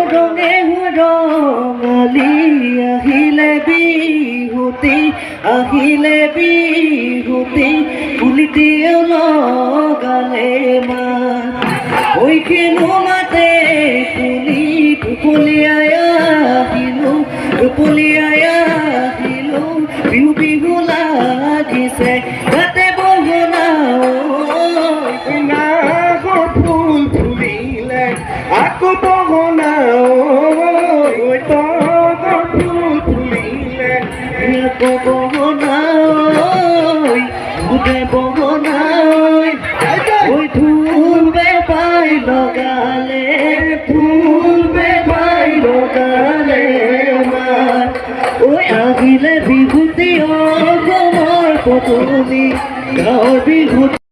ৰঙে ৰঙালী আহিলে বিহুতি কুলিতে লগালে মান ঐ খেলো মাতে কুলি টোপলিয়াই আহিলো বিহু বিহু লাগিছে গাতে বহনা ফুল ফুলিলে আকৌ বহনা ফুল ফুলিলে আকৌ বহনা গোটে বহনা ঐ ফুল বেপাই লগালে ঐ আহিলে বিহুতি অসমৰ পদূলি গাঁৱৰ বিহুত